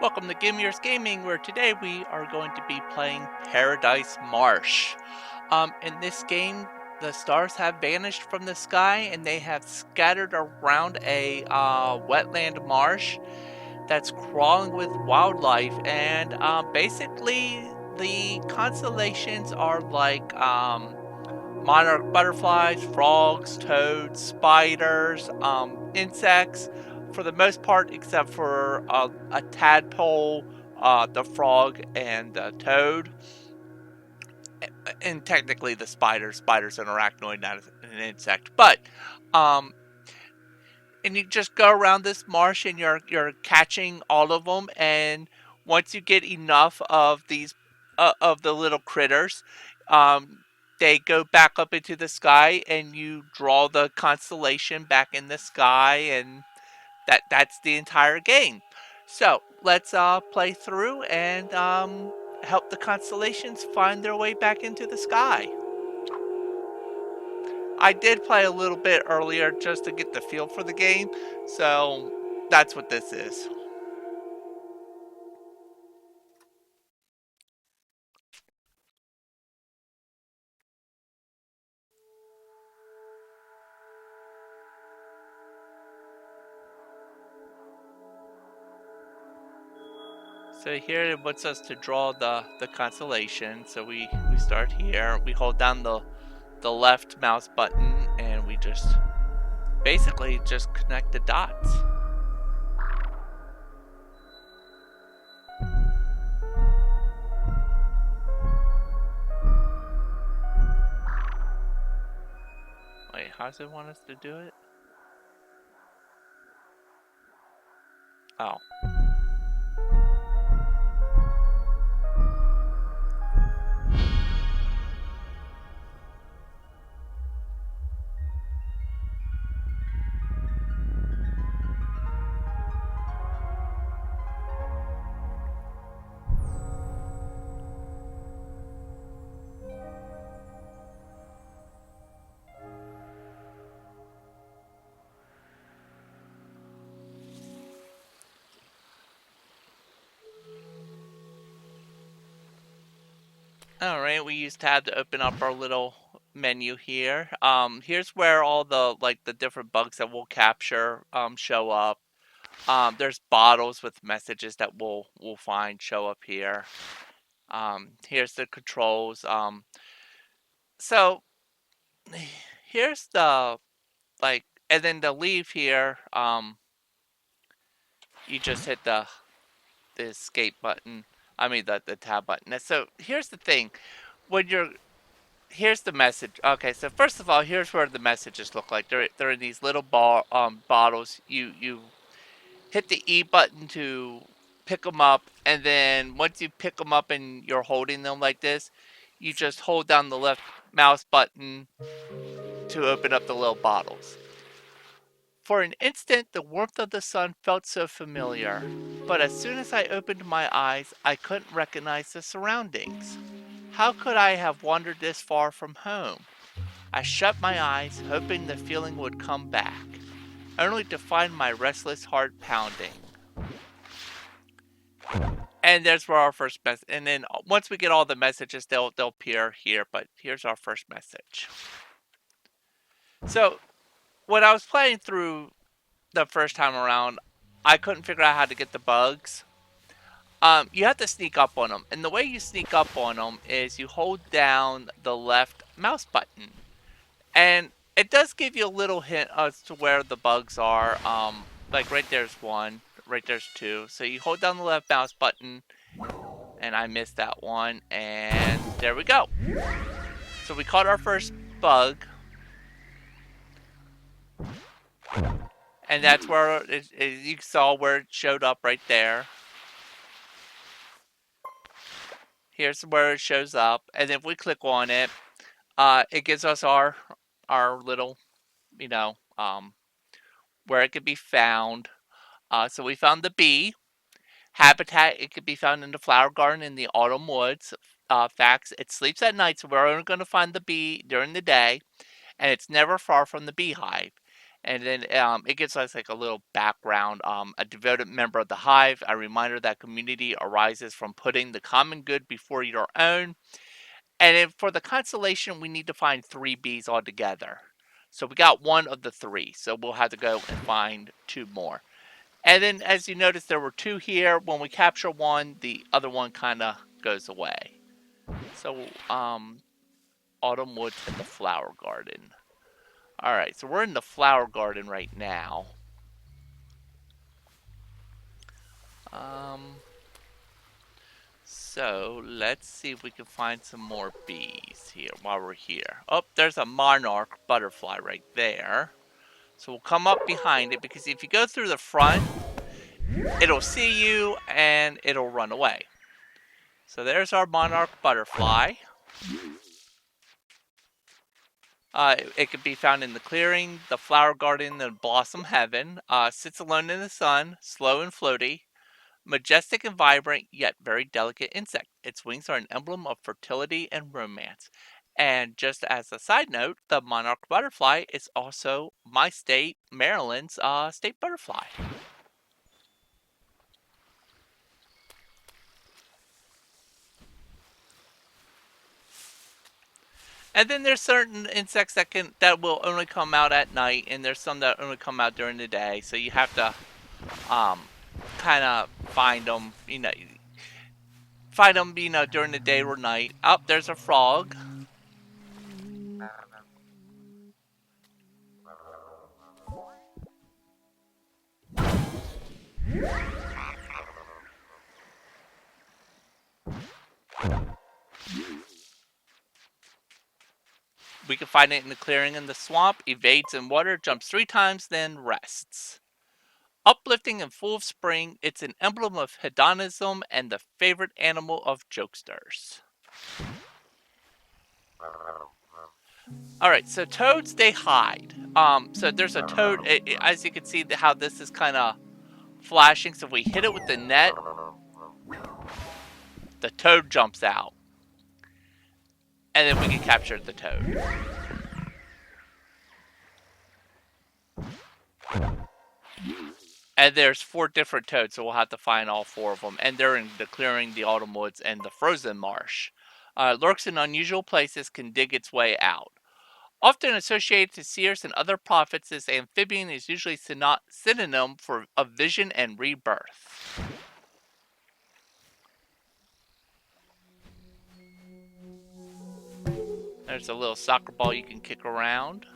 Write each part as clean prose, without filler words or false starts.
Welcome to Gymyr's Gaming, where today we are going to be playing Paradise Marsh. In this game, the stars have vanished from the sky and they have scattered around a wetland marsh that's crawling with wildlife. And basically, the constellations are like monarch butterflies, frogs, toads, spiders, insects, for the most part, except for a tadpole, the frog, and the toad. And technically, the spider's an arachnoid, not an insect. But um, and you just go around this marsh and you're catching all of them. And once you get enough of these of the little critters, um, they go back up into the sky, and you draw the constellation back in the sky, and that's the entire game. So let's play through and help the constellations find their way back into the sky. I did play a little bit earlier just to get the feel for the game, so that's what this is. So here it wants us to draw the constellation. So we start here. We hold down the left mouse button and we just basically just connect the dots. Wait, how does it want us to do it? Oh. Alright, we use tab to open up our little menu here. Here's where all the different bugs that we'll capture show up. There's bottles with messages that we'll find show up here. Here's the controls. So here's the and then to leave here, you just hit the escape button. I mean the tab button. So here's the thing, when you're here's the message. Okay, so first of all, here's where the messages look like. They're in these little bottles. You hit the E button to pick them up, and then once you pick them up and you're holding them like this, you just hold down the left mouse button to open up the little bottles. For an instant, the warmth of the sun felt so familiar, but as soon as I opened my eyes, I couldn't recognize the surroundings. How could I have wandered this far from home? I shut my eyes, hoping the feeling would come back, only to find my restless heart pounding. And there's where our first message. And then once we get all the messages, they'll appear here. But here's our first message. So when I was playing through the first time around, I couldn't figure out how to get the bugs. You have to sneak up on them, and the way you sneak up on them is you hold down the left mouse button, and it does give you a little hint as to where the bugs are. Like right there's one, right there's two. So you hold down the left mouse button, and I missed that one, and there we go. So we caught our first bug, and that's where you saw where it showed up right there. Here's where it shows up, and if we click on it, it gives us our little, you know, where it could be found. So we found the bee habitat. It could be found in the flower garden in the autumn woods. Facts: it sleeps at night, so we're only going to find the bee during the day, and it's never far from the beehive. And then it gives us like a little background. A devoted member of the hive, a reminder that community arises from putting the common good before your own. And then for the constellation, we need to find 3 bees altogether. So we got one of the 3. So we'll have to go and find 2 more. And then as you notice, there were 2 here. When we capture one, the other one kind of goes away. So, autumn woods and the flower garden. All right, so we're in the flower garden right now. Um, so let's see if we can find some more bees here while we're here. Oh, there's a monarch butterfly right there. So we'll come up behind it because if you go through the front, it'll see you and it'll run away. So there's our monarch butterfly. It can be found in the clearing, the flower garden, the blossom heaven. Sits alone in the sun, slow and floaty, majestic and vibrant, yet very delicate insect. Its wings are an emblem of fertility and romance. And just as a side note, the monarch butterfly is also my state, Maryland's state butterfly. And then there's certain insects that will only come out at night, and there's some that only come out during the day. So you have to um, kind of find them, during the day or night. Oh, there's a frog. We can find it in the clearing in the swamp, evades in water, jumps 3 times, then rests. Uplifting and full of spring, it's an emblem of hedonism and the favorite animal of jokesters. Alright, so toads, they hide. So there's a toad, as you can see how this is kind of flashing, so if we hit it with the net, the toad jumps out. And then we can capture the toad. And there's 4 different toads, so we'll have to find all 4 of them. And they're in the clearing, the autumn woods, and the frozen marsh. Lurks in unusual places, can dig its way out. Often associated to seers and other prophets, this amphibian is usually synonym for a vision and rebirth. There's a little soccer ball you can kick around.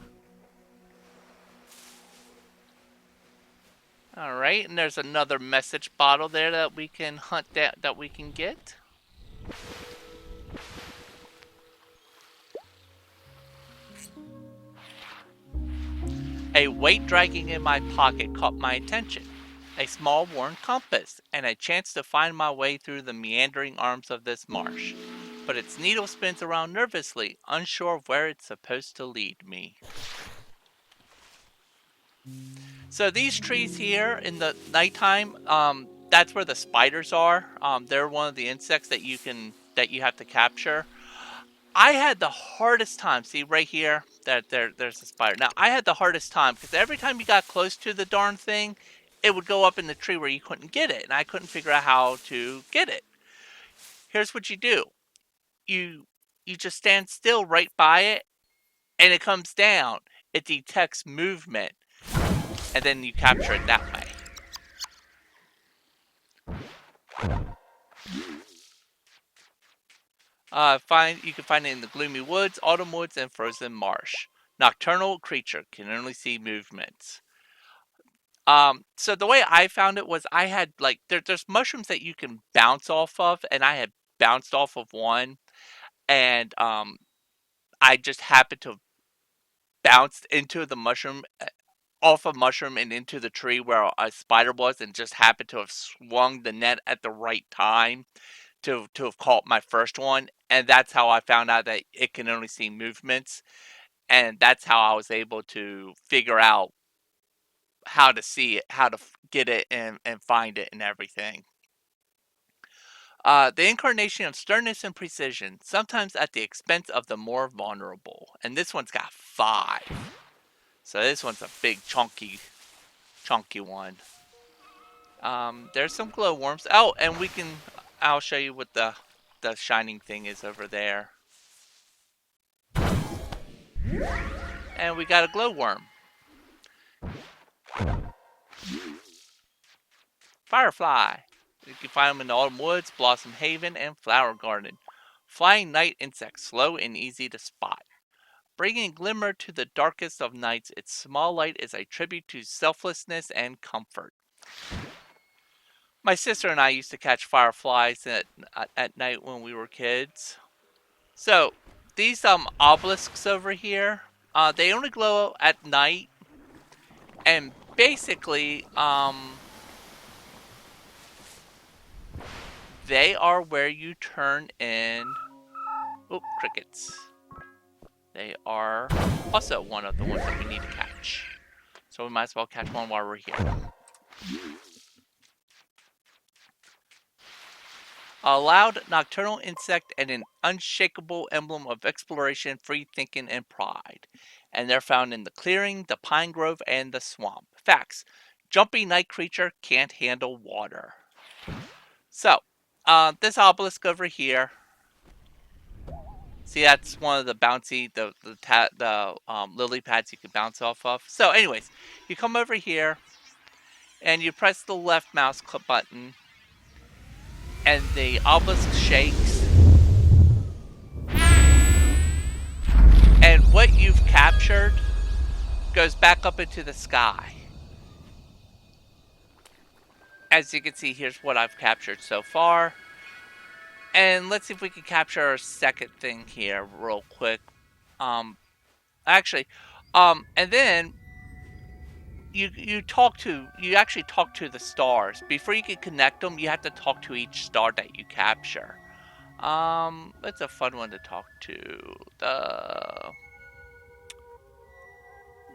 Alright, and there's another message bottle there that we can hunt that we can get. A weight dragging in my pocket caught my attention. A small worn compass, and a chance to find my way through the meandering arms of this marsh. But its needle spins around nervously, unsure of where it's supposed to lead me. So these trees here in the nighttime, that's where the spiders are. They're one of the insects that you have to capture. I had the hardest time. See right here, there's a spider. Now I had the hardest time because every time you got close to the darn thing, it would go up in the tree where you couldn't get it, and I couldn't figure out how to get it. Here's what you do: you you just stand still right by it, and it comes down. It detects movement, and then you capture it that way. You can find it in the gloomy woods, autumn woods, and frozen marsh. Nocturnal creature can only see movements. So the way I found it was I had like there's mushrooms that you can bounce off of, and I had bounced off of one, and I just happened to bounce into the mushroom, off a mushroom and into the tree where a spider was, and just happened to have swung the net at the right time to have caught my first one, and that's how I found out that it can only see movements, and that's how I was able to figure out how to see it, how to get it, and find it and everything. The incarnation of sternness and precision, sometimes at the expense of the more vulnerable. And this one's got 5. So this one's a big chunky one. There's some glowworms. Oh, and I'll show you what the shining thing is over there. And we got a glowworm. Firefly. You can find them in the autumn woods, blossom haven, and flower garden. Flying night insect, slow and easy to spot. Bringing glimmer to the darkest of nights, its small light is a tribute to selflessness and comfort. My sister and I used to catch fireflies at night when we were kids. So these obelisks over here, they only glow at night, and basically they are where you turn in. Oh, crickets! They are also one of the ones that we need to catch. So we might as well catch one while we're here. A loud nocturnal insect and an unshakable emblem of exploration, free thinking, and pride. And they're found in the clearing, the pine grove, and the swamp. Facts. Jumpy night creature can't handle water. So, this obelisk over here. See, that's one of the bouncy, the lily pads you can bounce off of. So, anyways, you come over here, and you press the left mouse button, and the obelisk shakes. And what you've captured goes back up into the sky. As you can see, here's what I've captured so far. And let's see if we can capture our second thing here real quick. Actually, and then you actually talk to the stars. Before you can connect them, you have to talk to each star that you capture. It's a fun one to talk to.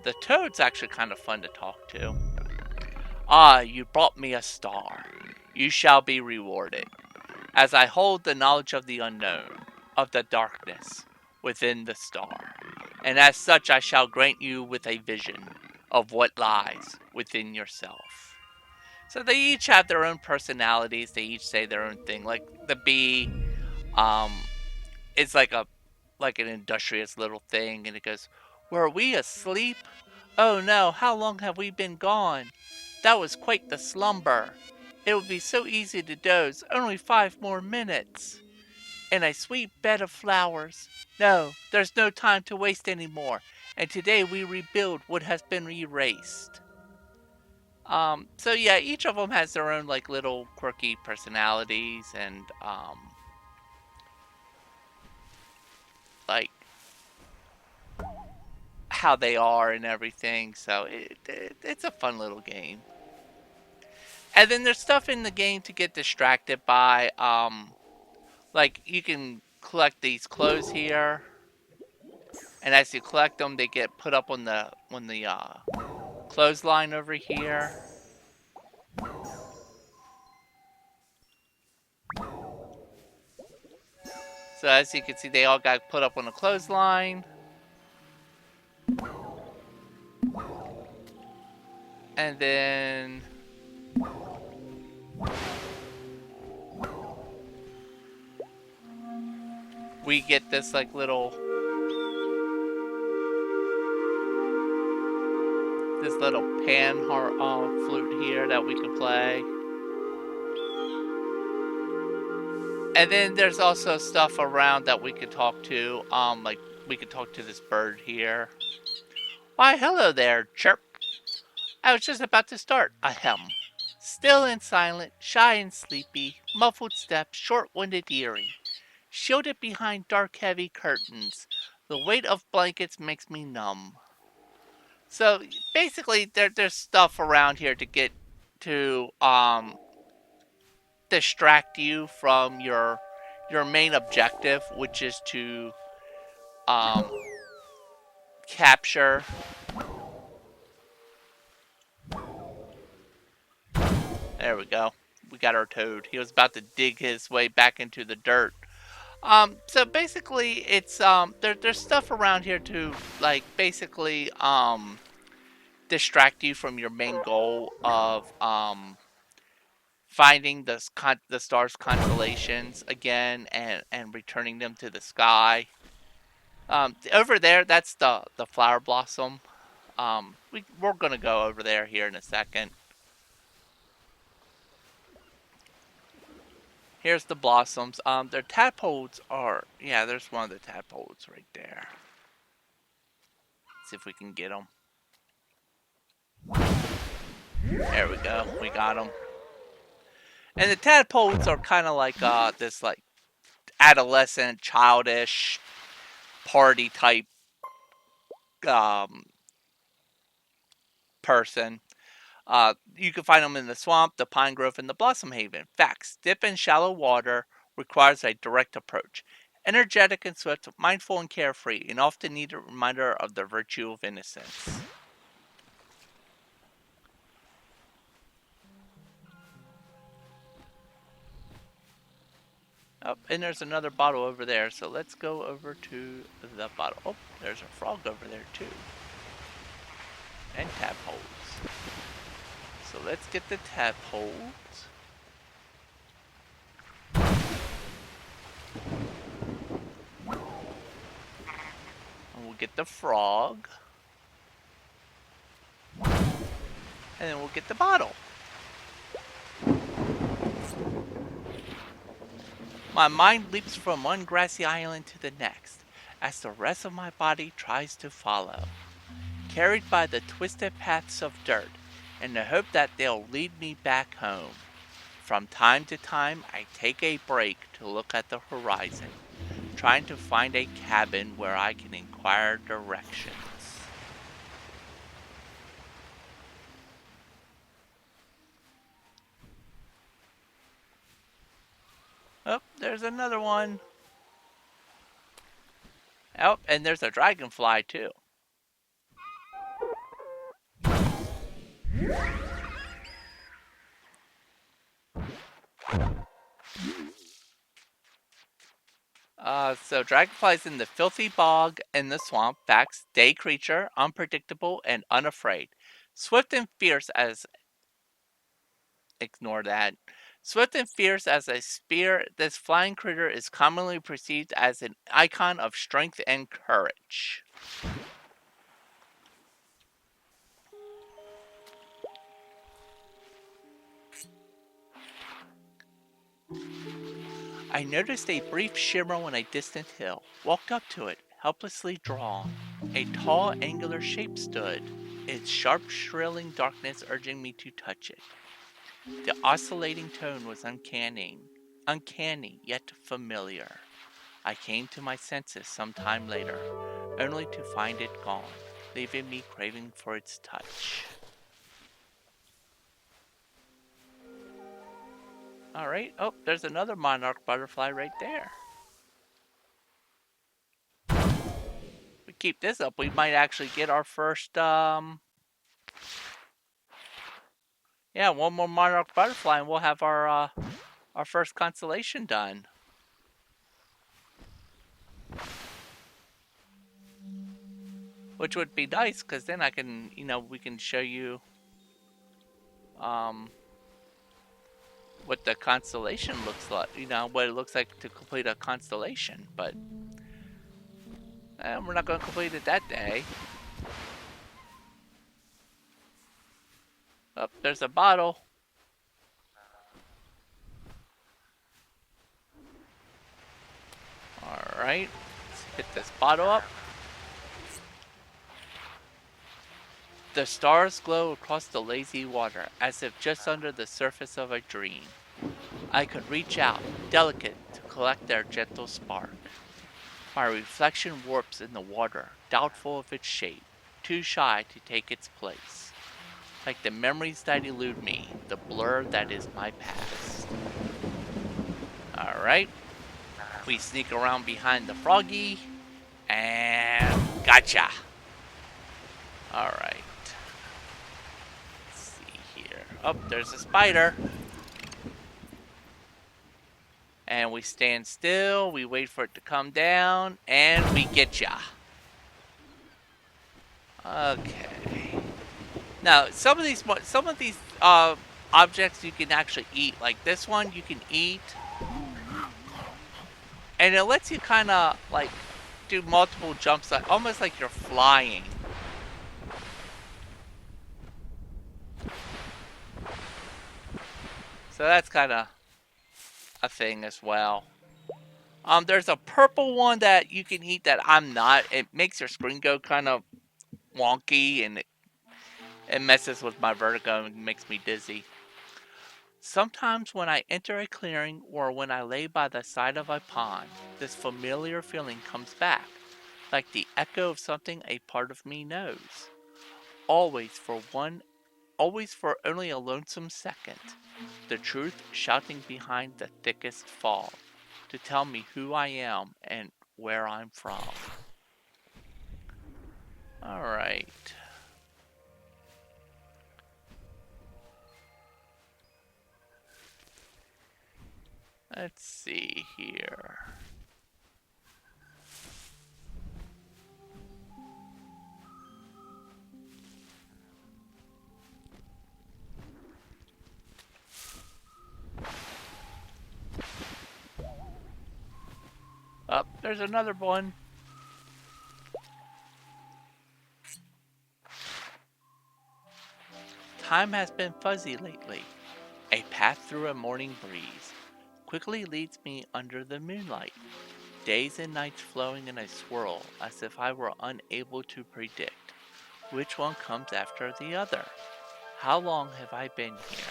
The toad's actually kind of fun to talk to. Ah, you brought me a star. You shall be rewarded. As I hold the knowledge of the unknown, of the darkness within the star. And as such I shall grant you with a vision of what lies within yourself. So they each have their own personalities, they each say their own thing. Like the bee, it's like an industrious little thing, and it goes, "Were we asleep? Oh no, how long have we been gone? That was quite the slumber. It would be so easy to doze, only 5 more minutes. In a sweet bed of flowers. No, there's no time to waste anymore, and today we rebuild what has been erased." So yeah, each of them has their own like little quirky personalities and like how they are and everything. So it's a fun little game. And then there's stuff in the game to get distracted by. Like you can collect these clothes here, and as you collect them, they get put up on the clothesline over here. So as you can see, they all got put up on a clothesline. And then we get this like little pan flute here that we can play. And then there's also stuff around that we could talk to. Like we could talk to this bird here. Why, hello there, chirp. I was just about to start. Ahem. Still and silent, shy and sleepy, muffled steps, short-winded eerie. Shielded behind dark, heavy curtains. The weight of blankets makes me numb. So basically, there's stuff around here to get to distract you from your main objective, which is to capture. There we go. We got our toad. He was about to dig his way back into the dirt. So basically, it's there's stuff around here to like basically distract you from your main goal of finding the stars' constellations again and returning them to the sky. Over there, that's the flower blossom. We're gonna go over there here in a second. Here's the blossoms. Their tadpoles are, yeah, there's one of the tadpoles right there. See if we can get them. There we go. We got them. And the tadpoles are kind of like this like adolescent, childish, party type um, person. You can find them in the swamp, the pine grove, and the blossom haven. Facts: dip in shallow water requires a direct approach. Energetic and swift, mindful and carefree, and often need a reminder of the virtue of innocence. Oh, and there's another bottle over there, so let's go over to the bottle. Oh, there's a frog over there too. And tadpoles. So let's get the tadpoles. And we'll get the frog. And then we'll get the bottle. My mind leaps from one grassy island to the next, as the rest of my body tries to follow, carried by the twisted paths of dirt, in the hope that they'll lead me back home. From time to time, I take a break to look at the horizon, trying to find a cabin where I can inquire directions. Oh, there's another one. Oh, and there's a dragonfly too. So dragonflies in the filthy bog in the swamp. Facts: day creature, unpredictable and unafraid. Swift and fierce as ignore that. Swift and fierce as a spear, this flying critter is commonly perceived as an icon of strength and courage. I noticed a brief shimmer on a distant hill, walked up to it, helplessly drawn. A tall, angular shape stood, its sharp, shrilling darkness urging me to touch it. The oscillating tone was uncanny yet familiar. I came to my senses some time later, only to find it gone, leaving me craving for its touch. Alright, oh, there's another monarch butterfly right there. If we keep this up, we might actually get our first, yeah, one more monarch butterfly and we'll have our first constellation done. Which would be nice, because then I can, we can show you, what the constellation looks like, what it looks like to complete a constellation, but we're not going to complete it that day. Oh, there's a bottle. Alright, let's hit this bottle up. The stars glow across the lazy water, as if just under the surface of a dream. I could reach out, delicate, to collect their gentle spark. My reflection warps in the water, doubtful of its shape, too shy to take its place. Like the memories that elude me, the blur that is my past. Alright. We sneak around behind the froggy, and gotcha! Alright. Let's see here. Oh, there's a spider. And we stand still, we wait for it to come down, and we get ya. Okay. Now, some of these objects you can actually eat. Like this one, you can eat, and it lets you kind of like do multiple jumps, like almost like you're flying. So that's kind of a thing as well. There's a purple one that you can eat that I'm not. It makes your screen go kind of wonky, and it messes with my vertigo and makes me dizzy. Sometimes when I enter a clearing or when I lay by the side of a pond, this familiar feeling comes back, like the echo of something a part of me knows. Always for one, always for only a lonesome second, the truth shouting behind the thickest fog to tell me who I am and where I'm from. Alright. Let's see here. Oh, there's another one. Time has been fuzzy lately. A path through a morning breeze quickly leads me under the moonlight, days and nights flowing in a swirl as if I were unable to predict which one comes after the other. How long have I been here?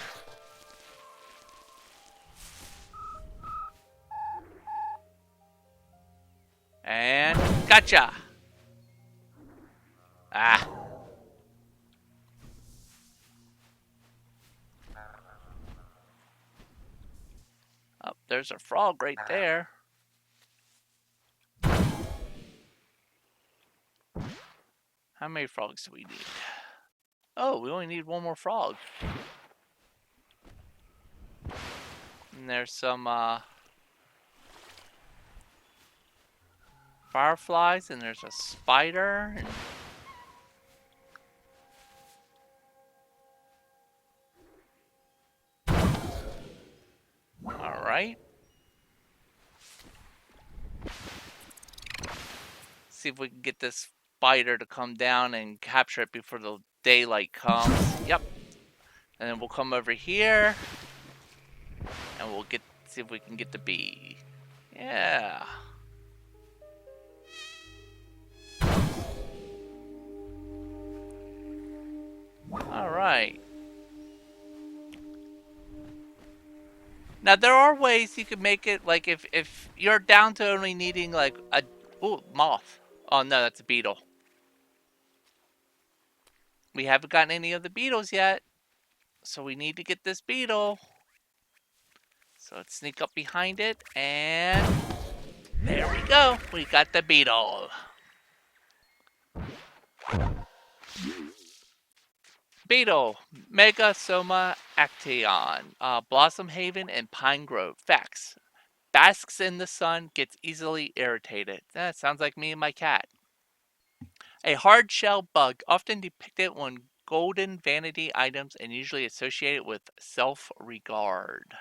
And gotcha! Ah, oh, there's a frog right there. How many frogs do we need? Oh, we only need one more frog. And there's some fireflies, and there's a spider. And all right. See if we can get this spider to come down and capture it before the daylight comes. Yep. And then we'll come over here, and we'll see if we can get the bee. Yeah. All right. Now there are ways you can make it, like if you're down to only needing like a moth. Oh no, that's a beetle. We haven't gotten any of the beetles yet, so we need to get this beetle. So let's sneak up behind it, and there we go. We got the beetle. Beetle, Megasoma actaeon, Blossom Haven and Pine Grove. Facts. Basks in the sun, gets easily irritated. That sounds like me and my cat. A hard shell bug, often depicted on golden vanity items and usually associated with self-regard.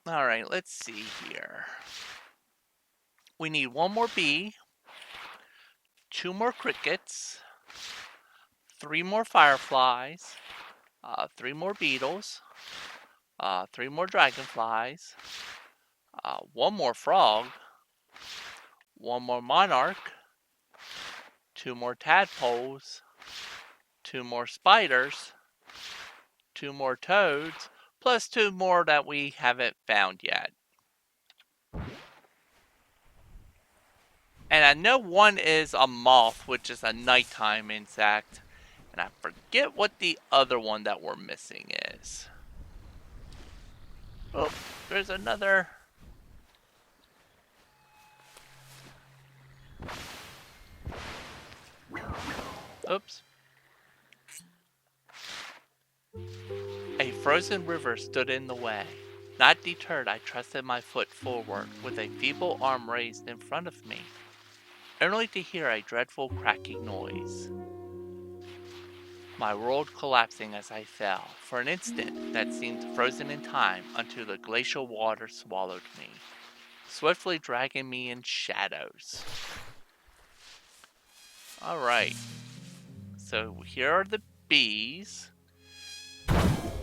Alright, let's see here. We need one more bee, two more crickets, three more fireflies, three more beetles, three more dragonflies, one more frog, one more monarch, two more tadpoles, two more spiders, two more toads, plus two more that we haven't found yet. And I know one is a moth, which is a nighttime insect. And I forget what the other one that we're missing is. Oh, there's another. Oops. A frozen river stood in the way. Not deterred, I trusted my foot forward, with a feeble arm raised in front of me. only to hear a dreadful cracking noise. My world collapsing as I fell. For an instant, that seemed frozen in time until the glacial water swallowed me, swiftly dragging me in shadows. Alright, so here are the bees.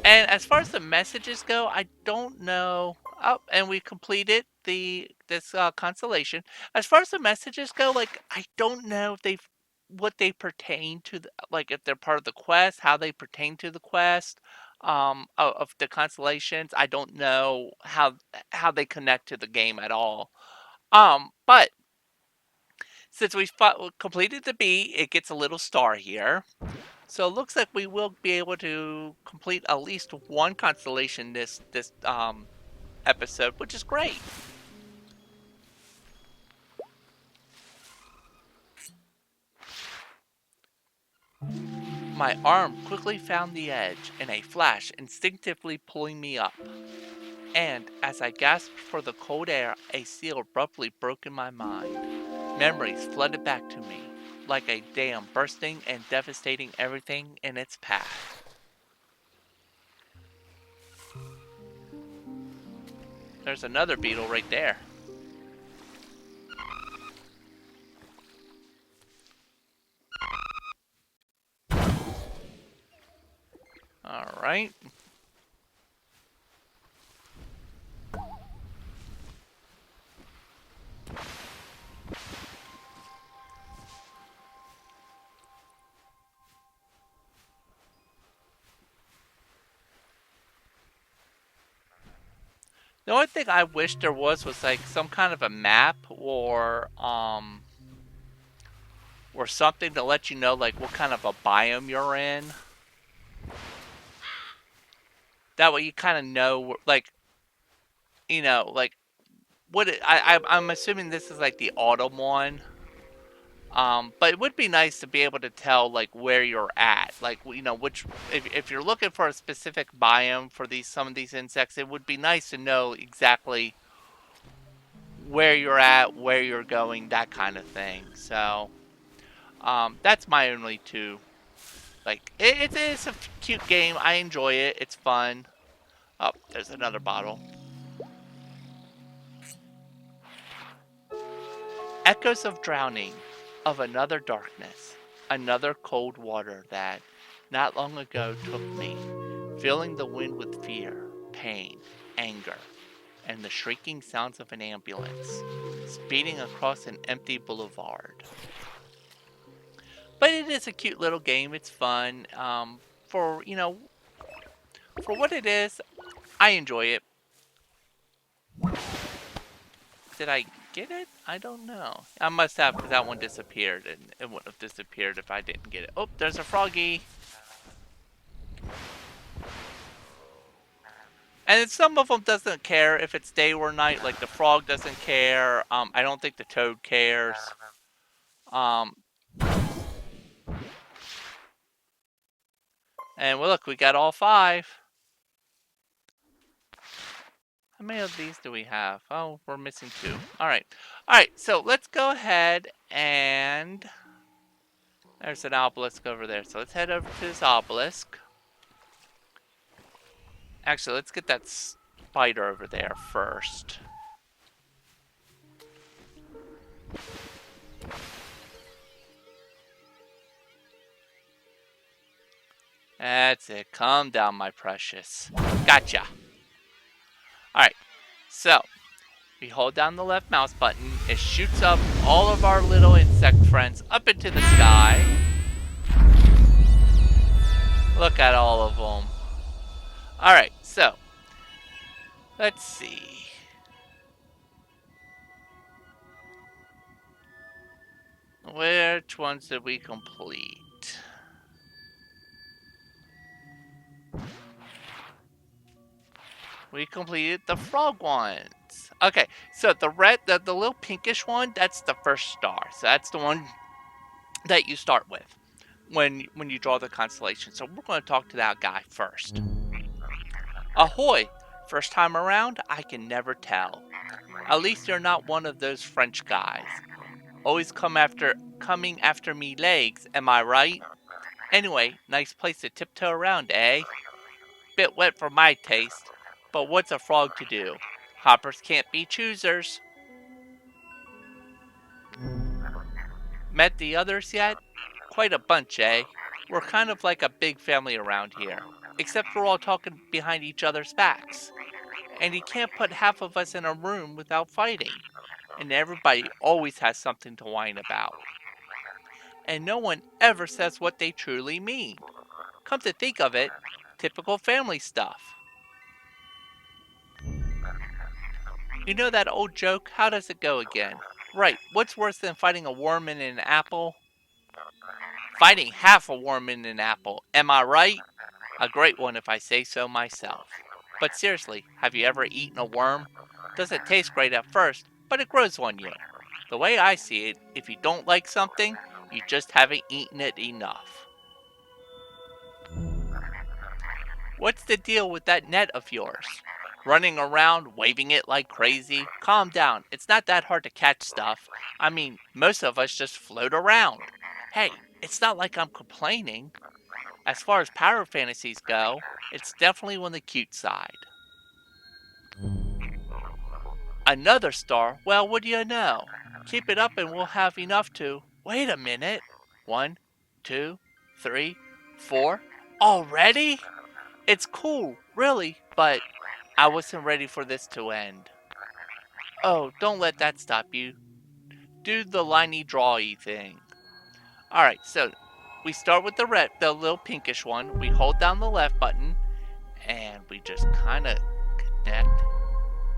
And as far as the messages go, I don't know. Oh, and we completed this constellation. As far as the messages go, like I don't know if they what they pertain to, like if they're part of the quest, how they pertain to the quest of the constellations. I don't know how they connect to the game at all. But since we completed the bee, it gets a little star here. So it looks like we will be able to complete at least one constellation this episode, which is great. My arm quickly found the edge in a flash, instinctively pulling me up. And as I gasped for the cold air, a seal abruptly broke in my mind. Memories flooded back to me, like a dam bursting and devastating everything in its path. There's another beetle right there. Alright. The only thing I wish there was like some kind of a map or something to let you know like what kind of a biome you're in. That way you kind of know like like I'm assuming this is like the autumn one. But it would be nice to be able to tell like where you're at, like which if you're looking for a specific biome for some of these insects, it would be nice to know exactly where you're at, where you're going, that kind of thing. So that's my only two. Like it's a cute game. I enjoy it. It's fun. Oh, there's another bottle. Echoes of drowning, of another darkness, another cold water that not long ago took me, filling the wind with fear, pain, anger, and the shrieking sounds of an ambulance speeding across an empty boulevard. But it is a cute little game. It's fun. For for what it is, I enjoy it. Did I get it? I don't know. I must have, because that one disappeared, and it wouldn't have disappeared if I didn't get it. Oh, there's a froggy. And some of them doesn't care if it's day or night. Like the frog doesn't care. I don't think the toad cares. Um, and well, look, we got all 5. How many of these do we have? Oh, we're missing 2. All right. All right, so let's go ahead and... There's an obelisk over there. So let's head over to this obelisk. Actually, let's get that spider over there first. That's it. Calm down, my precious. Gotcha. Alright, so we hold down the left mouse button. It shoots up all of our little insect friends up into the sky. Look at all of them. Alright, so let's see. Which ones did we complete? We completed the frog ones. Okay, so the little pinkish one, that's the first star. So that's the one that you start with when you draw the constellation. So we're going to talk to that guy first. Ahoy! First time around, I can never tell. At least you're not one of those French guys. Always coming after me legs, am I right? Anyway, nice place to tiptoe around, eh? Bit wet for my taste, but what's a frog to do? Hoppers can't be choosers. Met the others yet? Quite a bunch, eh? We're kind of like a big family around here, except we're all talking behind each other's backs. And you can't put half of us in a room without fighting. And everybody always has something to whine about. And no one ever says what they truly mean. Come to think of it, typical family stuff. You know that old joke? How does it go again? Right, what's worse than fighting a worm in an apple? Fighting half a worm in an apple, am I right? A great one if I say so myself. But seriously, have you ever eaten a worm? Doesn't taste great at first, but it grows on you. The way I see it, if you don't like something, you just haven't eaten it enough. What's the deal with that net of yours? Running around, waving it like crazy? Calm down, it's not that hard to catch stuff. I mean, most of us just float around. Hey, it's not like I'm complaining. As far as power fantasies go, it's definitely on the cute side. Another star? Well, what do you know? Keep it up and we'll have enough to... Wait a minute. 1, 2, 3, 4. Already? It's cool, really, but I wasn't ready for this to end. Oh, don't let that stop you. Do the liney drawy thing. Alright, so we start with the little pinkish one. We hold down the left button and we just kind of connect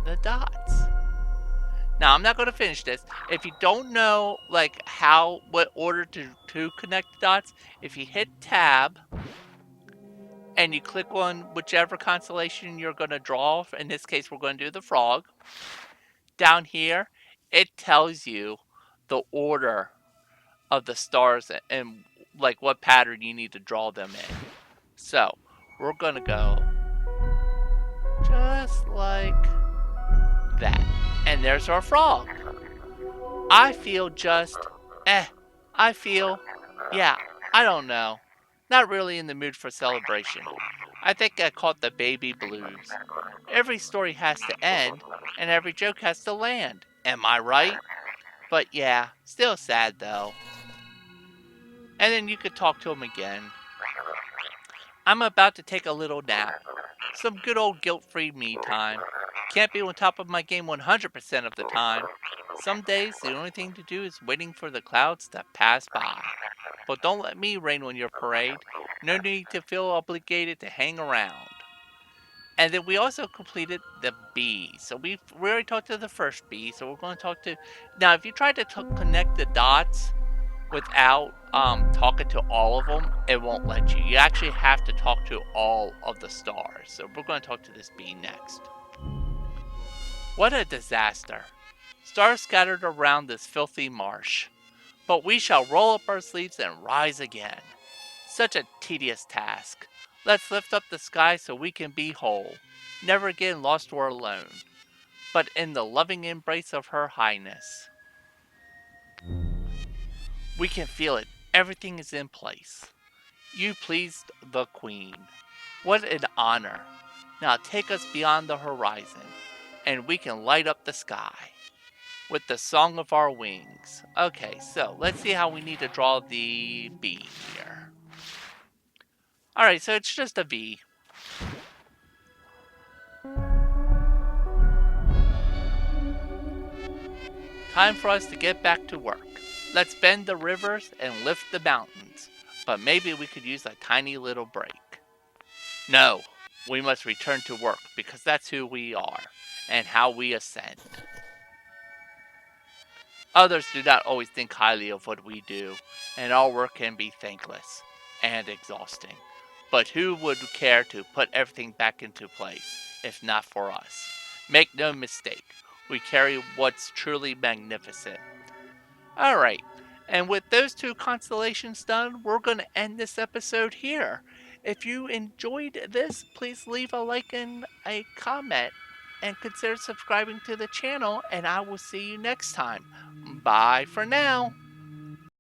the dots. Now, I'm not going to finish this. If you don't know, like, what order to connect the dots, if you hit tab and you click on whichever constellation you're going to draw, in this case, we're going to do the frog, down here, it tells you the order of the stars and, like, what pattern you need to draw them in. So, we're going to go just like that. And there's our frog. I feel just, I feel, yeah, I don't know. Not really in the mood for celebration. I think I caught the baby blues. Every story has to end, and every joke has to land. Am I right? But yeah, still sad though. And then you could talk to him again. I'm about to take a little nap. Some good old guilt-free me time. Can't be on top of my game 100% of the time. Some days, the only thing to do is waiting for the clouds to pass by. But don't let me rain on your parade. No need to feel obligated to hang around. And then we also completed the bee. So we already talked to the first bee. So we're going to talk to... Now, if you try to connect the dots without talking to all of them, it won't let you. You actually have to talk to all of the stars. So we're going to talk to this bee next. What a disaster. Stars scattered around this filthy marsh. But we shall roll up our sleeves and rise again. Such a tedious task. Let's lift up the sky so we can be whole, never again lost or alone, but in the loving embrace of her highness. We can feel it. Everything is in place. You pleased the queen. What an honor. Now take us beyond the horizon, and we can light up the sky with the song of our wings. Okay, so let's see how we need to draw the bee here. Alright, so it's just a V. Time for us to get back to work. Let's bend the rivers and lift the mountains. But maybe we could use a tiny little break. No, we must return to work because that's who we are and how we ascend. Others do not always think highly of what we do, and our work can be thankless and exhausting. But who would care to put everything back into place, if not for us? Make no mistake, we carry what's truly magnificent. Alright, and with those two constellations done, we're going to end this episode here. If you enjoyed this, please leave a like and a comment, and consider subscribing to the channel, and I will see you next time. Bye for now.